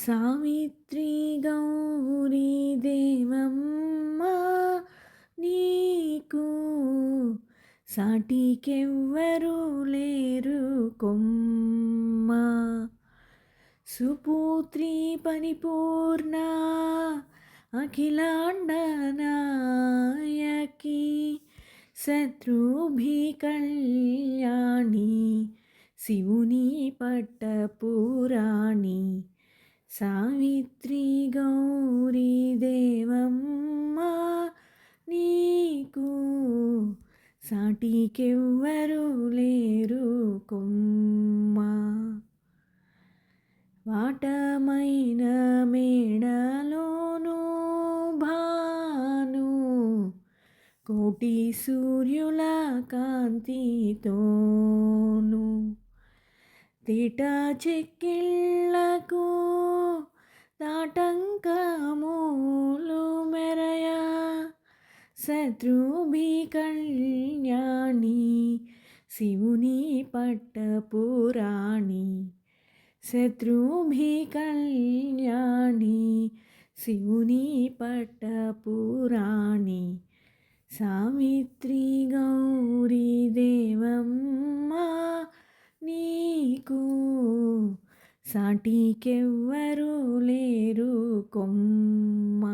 సావిత్రి గౌరీ దేవమ్మ నీకు సాటికెవ్వరు లేరు కొమ్మ. సుపుత్రి పరిపూర్ణ అఖిలాండ నాయకి శత్రుభి కళ్యాణి శివుని పట్టపురాణి. సావిత్రి గౌరీ దేవమ్మ నీకు సాటికెవ్వరు లేరు కొమ్మ. వాటమైన మేడలోను భాను కోటి సూర్యుల కాంతితోను తేట చెక్కిళ్లకు తాటంకములు మెరయ శత్రుభి కళ్యాణి శివుని పట్టపురాణి. శత్రుభి కళ్యాణి శివుని పట్టపురాణి. సావిత్రి గౌరీ దేవమ్మ నీకు సాటికెవ్వరు లేరు కొమ్మ.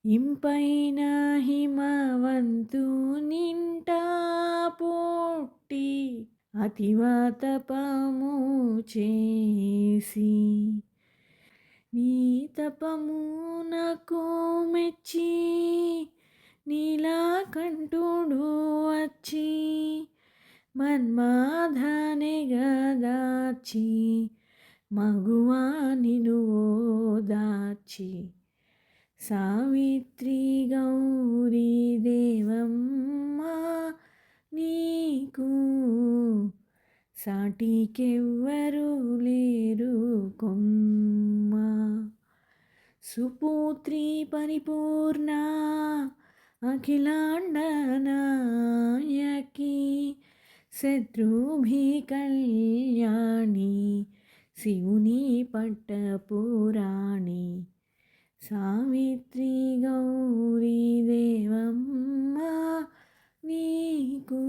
ఇంపైన హిమవంతునింట పుట్టి అతివ తపము చేసి నీ తపమునకు మెచ్చి నీలకంఠుడు వచ్చి మన్మథనే గదార్చి మగువా నిను ఓదార్చి. సావిత్రి గౌరీ దేవమ్మ నీకు సాటికెవ్వరు లేరు కొమ్మ. సుపుత్రి పరిపూర్ణ అఖిలాండ నాయకి శత్రుభి కళ్యాణి శివుని పట్టపురాణి. సావిత్రి గౌరీ దేవమ్మ నీకు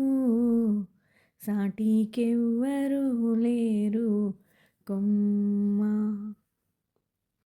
సాటికెవ్వరు లేరు కొమ్మ.